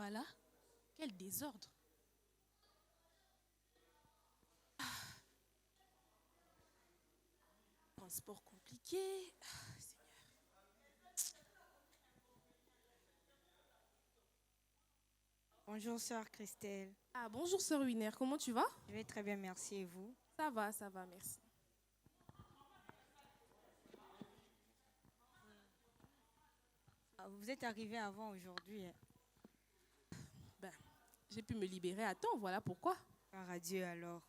là? Quel désordre. Transport compliqué. Bonjour, sœur Christelle. Ah, bonjour, sœur Winer. Comment tu vas? Je vais très bien, merci. Et vous? Ça va, merci. Ah, vous êtes arrivé avant aujourd'hui, hein? Ben, j'ai pu me libérer à temps, voilà pourquoi. Par adieu alors.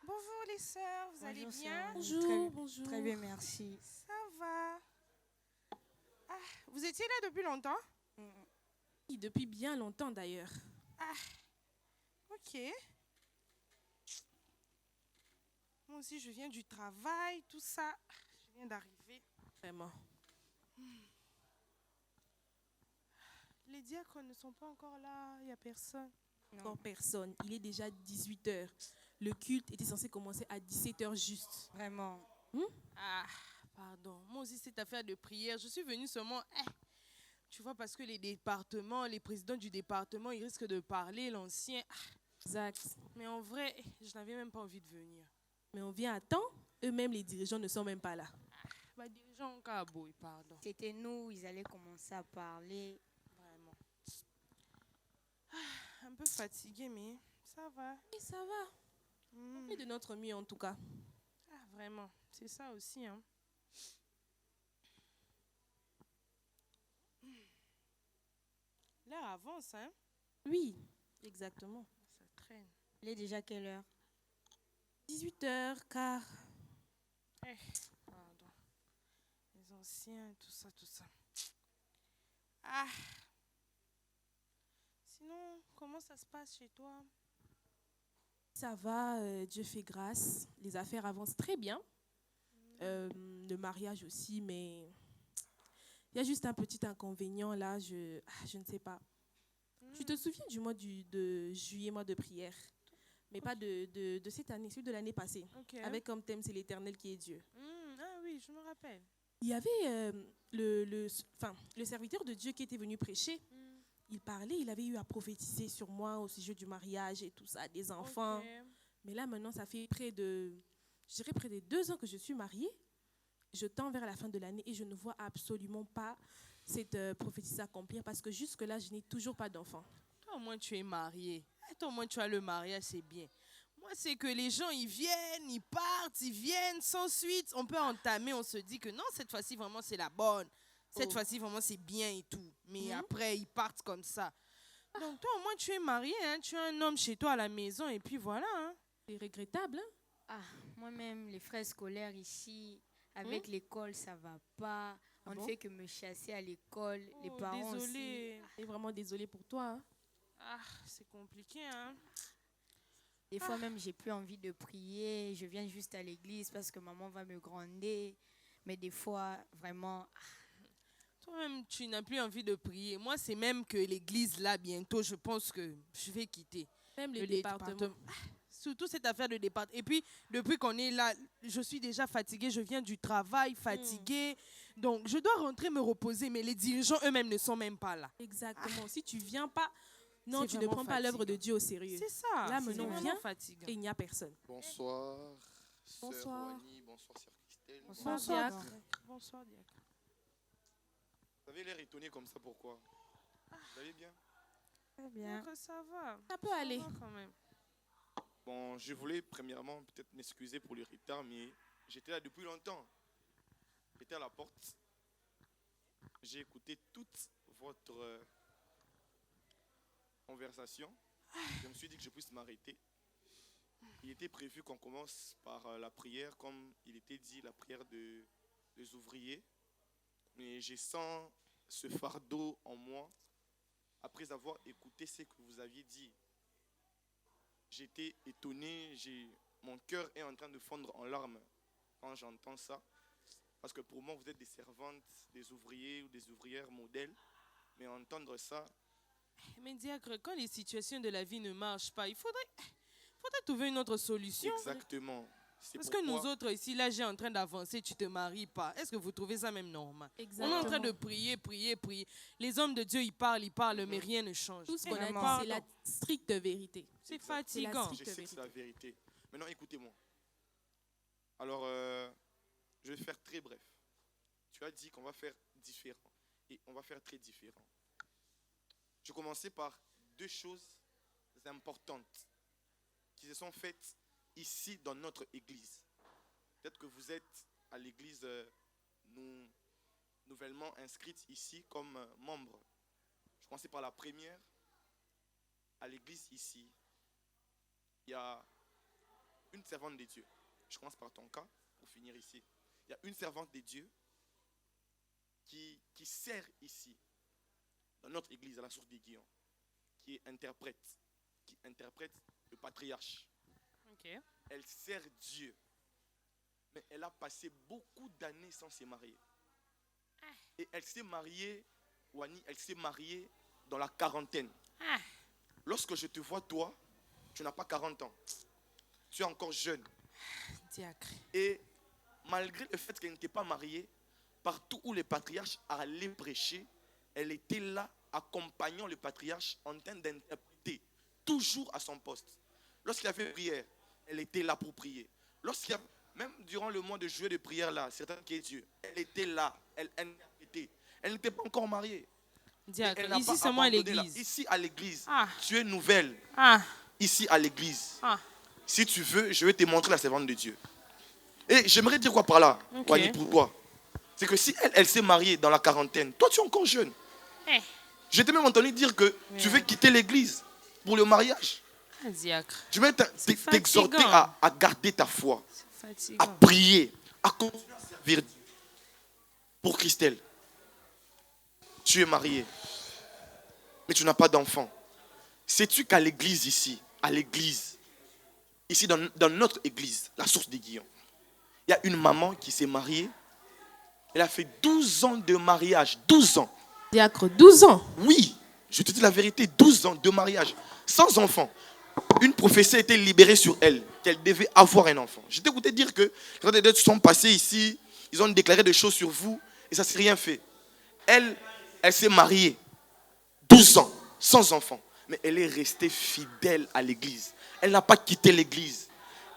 Bonjour les sœurs, vous allez Bonjour, bien? sœur. Bonjour, bonjour. Très bien, merci. Ça va. Ah, vous étiez là depuis longtemps? Oui, depuis bien longtemps d'ailleurs. Ok. Moi aussi, je viens du travail, tout ça. Je viens d'arriver. Vraiment. Les diacres ne sont pas encore là, il n'y a personne. Encore personne. Il est déjà 18 heures. Le culte était censé commencer à 17 heures juste. Vraiment. Ah, pardon. Moi aussi, cette affaire de prière, je suis venue seulement... tu vois, parce que les départements, les présidents du département, ils risquent de parler, l'ancien. Exact. Mais en vrai, je n'avais même pas envie de venir. Mais on vient à temps. Eux-mêmes, les dirigeants ne sont même pas là. Bah, dirigeant en Kaboui, pardon. C'était nous, ils allaient commencer à parler. Vraiment. Un peu fatiguée, mais ça va. Et ça va. On fait de notre mieux en tout cas. Ah, vraiment. C'est ça aussi, hein. L'heure avance, hein. Oui, exactement. Ça traîne. Il est déjà quelle heure? 18 heures, car... Pardon. Les anciens, tout ça, tout ça. Ah. Sinon, comment ça se passe chez toi? Ça va, Dieu fait grâce. Les affaires avancent très bien. Le mariage aussi, mais il y a juste un petit inconvénient là, je ne sais pas. Tu te souviens du mois de juillet, mois de prière, mais pas de cette année, celui de l'année passée, Ok. avec comme thème c'est l'Éternel qui est Dieu. Ah oui, je me rappelle. Il y avait le serviteur de Dieu qui était venu prêcher. Il parlait, il avait eu à prophétiser sur moi au sujet du mariage et tout ça, des enfants. Ok. Mais là, maintenant, ça fait je dirais près de 2 ans que je suis mariée. Je tends vers la fin de l'année et je ne vois absolument pas cette prophétie s'accomplir parce que jusque-là, je n'ai toujours pas d'enfant. Toi, au moins, tu es marié. Toi, au moins, tu as le mariage, c'est bien. Moi, c'est que les gens, ils viennent, ils partent, ils viennent sans suite. On peut entamer, on se dit que non, cette fois-ci, vraiment, c'est la bonne. Cette fois-ci, vraiment, c'est bien et tout. Mais après, ils partent comme ça. Donc, toi, au moins, tu es marié, hein, tu as un homme chez toi à la maison et puis voilà. Hein. C'est regrettable, hein? Ah, moi-même, les frais scolaires ici, avec l'école, ça va pas. On ne bon? fait que me chasser à l'école. Les Oh, parents aussi. désolée. Je suis vraiment désolée pour toi. Hein? Ah, c'est compliqué, hein. Des fois même, j'ai plus envie de prier. Je viens juste à l'église parce que maman va me gronder. Mais des fois, vraiment, Toi-même, tu n'as plus envie de prier. Moi, c'est même que l'église, là, bientôt, je pense que je vais quitter. Même les Le départements. Surtout cette affaire de départ. Et puis, depuis qu'on est là, je suis déjà fatiguée. Je viens du travail, fatiguée. Donc, je dois rentrer me reposer. Mais les dirigeants eux-mêmes ne sont même pas là. Exactement. Si tu viens pas, non, C'est tu ne vraiment prends pas l'œuvre de fatigant. Dieu au sérieux. C'est ça. Là, c'est maintenant, on vraiment vient fatigant. et il n'y a personne. Bonsoir, sœur Bonsoir. Wani, bonsoir, sœur Christelle. bonsoir, Bonsoir. diacre. Bonsoir, diacre. Vous avez l'air étonné comme ça, pourquoi? Vous allez bien? Très bien. Donc, ça va. Ça peut aller. Ça va quand même. Bon, je voulais premièrement peut-être m'excuser pour le retard, mais j'étais là depuis longtemps. J'étais à la porte. J'ai écouté toute votre conversation. Je me suis dit que je puisse m'arrêter. Il était prévu qu'on commence par la prière, comme il était dit, la prière des ouvriers. Mais j'ai sens ce fardeau en moi après avoir écouté ce que vous aviez dit. J'étais étonné, mon cœur est en train de fondre en larmes quand j'entends ça. Parce que pour moi, vous êtes des servantes, des ouvriers ou des ouvrières modèles. Mais entendre ça, Mais diacre, quand les situations de la vie ne marchent pas, il faudrait trouver une autre solution. exactement. C'est Parce que pourquoi- nous autres ici, là, j'ai en train d'avancer, tu te maries pas. Est-ce que vous trouvez ça même normal? On est en Exactement. train de prier. Les hommes de Dieu, ils parlent, mais rien ne change. Tout ce qu'on a dit, Vraiment. c'est la stricte vérité. C'est C'est la fatigant. stricte Je sais que c'est la vérité. Maintenant, écoutez-moi. Alors, je vais faire très bref. Tu as dit qu'on va faire différent. Et on va faire très différent. Je vais commencer par deux choses importantes qui se sont faites ici dans notre église. Peut-être que vous êtes à l'église nouvellement inscrite ici comme membre. Je vais commencer par la première. À l'église ici, il y a une servante de Dieu. Je commence par ton cas pour finir ici. Il y a une servante de Dieu qui sert ici, dans notre église, à la source des Guillons, qui interprète le patriarche. Ok. Elle sert Dieu, mais elle a passé beaucoup d'années sans se marier. Et elle s'est mariée, Wani, elle s'est mariée dans la quarantaine. Lorsque je te vois, toi, tu n'as pas 40 ans. Tu es encore jeune. Diacre. Et malgré le fait qu'elle n'était pas mariée, partout où le patriarche allait prêcher, elle était là, accompagnant le patriarche en train d'interpréter, toujours à son poste. Lorsqu'il y avait prière, elle était là pour prier. Même durant le mois de juillet de prière, là, c'est qui est Dieu, elle était là, elle interprétait. Elle n'était pas encore mariée. Diacre. Elle n'a Ici pas seulement à abandonné là. l'église. Ici à l'église, Ah. tu es nouvelle. Ah. Ici à l'église. Ah. Si tu veux, je vais te montrer la servante de Dieu. Et j'aimerais dire quoi par là, Ok. Wani, pour toi. C'est que si elle s'est mariée dans la quarantaine, toi tu es encore jeune. Eh. Je t'ai même entendu dire que tu veux quitter l'église pour le mariage. Ah, diacre. Je vais C'est t'exhorter fatigant. à garder ta foi, C'est fatigant. à prier, à continuer à servir Dieu. Pour Christelle, tu es mariée, mais tu n'as pas d'enfant. Sais-tu qu'à l'église ici, ici dans notre église, la source des Guillons, il y a une maman qui s'est mariée. Elle a fait 12 ans de mariage. 12 ans. Diacre, 12 ans. Oui, je te dis la vérité, 12 ans de mariage, sans enfant. Une prophétie a été libérée sur elle, qu'elle devait avoir un enfant. Je t'ai écouté dire que quand les dettes sont passés ici, ils ont déclaré des choses sur vous, et ça ne s'est rien fait. Elle s'est mariée, 12 ans, sans enfant. Mais elle est restée fidèle à l'église. Elle n'a pas quitté l'église.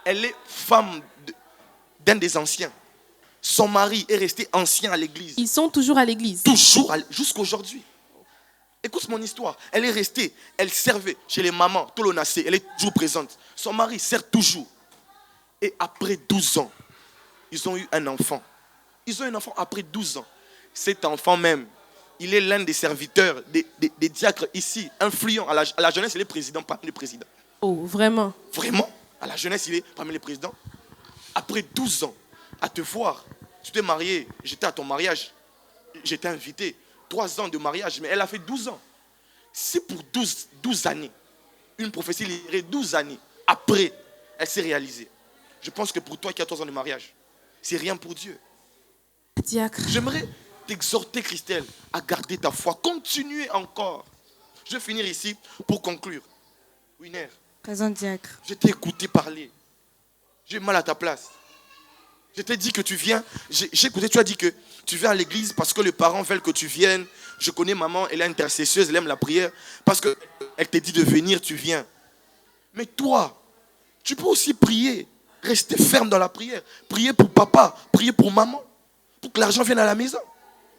Elle est femme d'un des anciens. Son mari est resté ancien à l'église. Ils sont toujours à l'église. Toujours, jusqu'à aujourd'hui. Écoute mon histoire. Elle est restée, elle servait chez les mamans, Tolonacé, elle est toujours présente. Son mari sert toujours. Et après 12 ans, ils ont eu un enfant. Ils ont un enfant après 12 ans. Cet enfant même, il est l'un des serviteurs, des diacres ici, influents. À la jeunesse, il est président, parmi les présidents. Oh, vraiment. Vraiment, à la jeunesse, il est parmi les présidents. Après 12 ans, à te voir, tu t'es marié, j'étais à ton mariage, j'étais invité. 3 ans de mariage, mais elle a fait 12 ans. Si pour 12 années, une prophétie libérée 12 années, après, elle s'est réalisée. Je pense que pour toi qui as 3 ans de mariage, c'est rien pour Dieu. Diacre. J'aimerais t'exhorter, Christelle, à garder ta foi. Continuez encore. Je vais finir ici pour conclure. Winner, Présent diacre. je t'ai écouté parler. J'ai mal à ta place. Je t'ai dit que tu viens. J'ai écouté, tu as dit que tu viens à l'église parce que les parents veulent que tu viennes. Je connais maman, elle est intercesseuse, elle aime la prière. Parce qu'elle t'a dit de venir, tu viens. Mais toi, tu peux aussi prier. Rester ferme dans la prière. Prier pour papa, prier pour maman. Pour que l'argent vienne à la maison.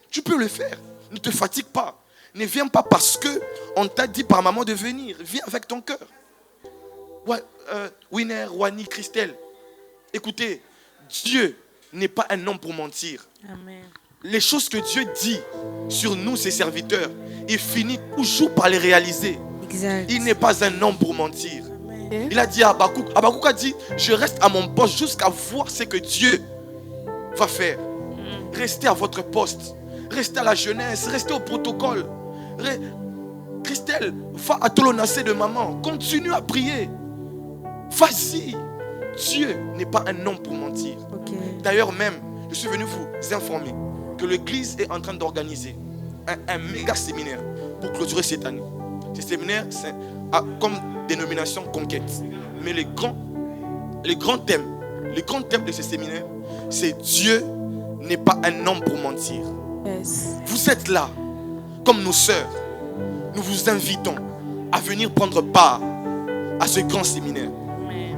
Tu peux le faire. Ne te fatigue pas. Ne viens pas parce qu'on t'a dit par maman de venir. Viens avec ton cœur. Winner, Wani, Christelle. Écoutez, Dieu n'est pas un homme pour mentir. Amen. Les choses que Dieu dit sur nous, ses serviteurs, il finit toujours par les réaliser. Exact. Il n'est pas un homme pour mentir. Eh? Il a dit à Habakkuk, Habakkuk a dit, je reste à mon poste jusqu'à voir ce que Dieu va faire. Restez à votre poste. Restez à la jeunesse. Restez au protocole. Christelle, va à Tolonacé de maman. Continue à prier. Vas-y. Dieu n'est pas un homme pour mentir. Ok. D'ailleurs même, je suis venu vous informer que l'église est en train d'organiser un méga séminaire pour clôturer cette année. Ce séminaire a comme dénomination conquête. Mais les grands thèmes Le grand thème de ce séminaire, c'est Dieu n'est pas un homme pour mentir. Yes. Vous êtes là, comme nos sœurs. Nous vous invitons à venir prendre part à ce grand séminaire.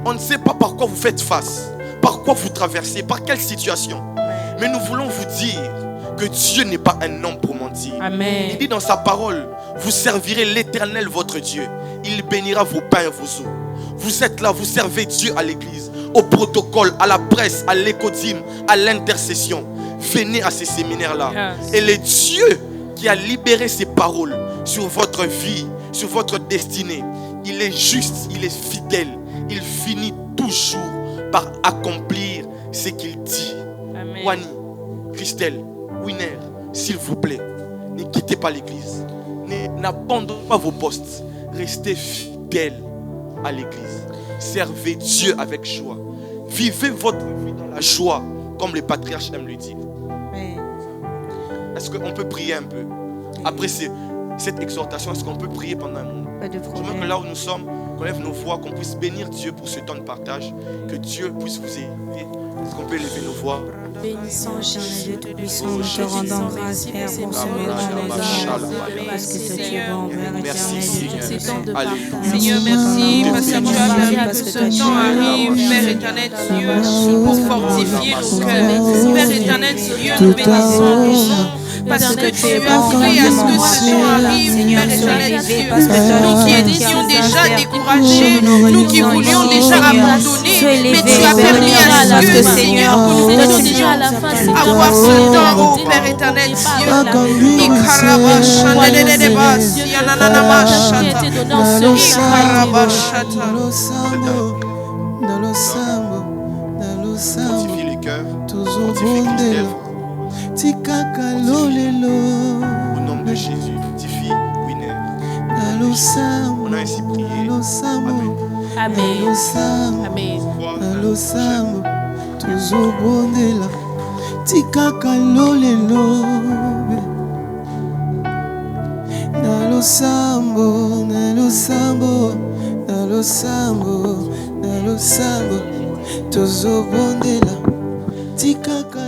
On ne sait pas par quoi vous faites face, par quoi vous traversez, par quelle situation. Mais nous voulons vous dire que Dieu n'est pas un homme pour mentir. Amen. Il dit dans sa parole, vous servirez l'Éternel votre Dieu. Il bénira vos pains et vos eaux. Vous êtes là, vous servez Dieu à l'église, au protocole, à la presse, à l'écodime, à l'intercession. Venez à ces séminaires-là. Yes. Et le Dieu qui a libéré ces paroles sur votre vie, sur votre destinée, il est juste, il est fidèle. Il finit toujours par accomplir ce qu'il dit. Amen. Wani, Christelle, Winner, s'il vous plaît, ne quittez pas l'église. N'abandonnez pas vos postes. Restez fidèles à l'église. Servez Dieu avec joie. Vivez votre vie dans la joie, comme les patriarches aiment le dire. Est-ce qu'on peut prier un peu? Après cette exhortation, est-ce qu'on peut prier pendant un moment? Pas de Je veux que problème. là où nous sommes, qu'on lève nos voix, qu'on puisse bénir Dieu pour ce temps de partage, que Dieu puisse vous aider. Est-ce qu'on peut lever nos voix? Bénissons Jésus, Dieu Tout-Puissant, nous te rendons grâce, Père, pour ce message. Parce que c'est Dieu bon, Père Merci, éternel, Seigneur. Dieu tout Alléluia. Seigneur, merci parce que tu as permis que ce temps arrive, Père éternel Dieu, pour fortifier nos cœurs. Père éternel Dieu, nous bénissons ton nom parce que tu as fait à ce que ce temps arrive, Père éternel Dieu. Nous qui étions déjà découragés, nous qui voulions déjà abandonner, mais tu as permis à ce que, Seigneur, que nous puissions avoir ce temps, oh Père éternel Dieu. Fortifie les cœurs, fortifie Christelle. Au nom de Jésus, fortifie Winner. On a ainsi prié. Amen. Amen. Amen. Tozobondela tikaka lolelo nalosambo nalosambo nalosambo nalosambo tozobondela tikaka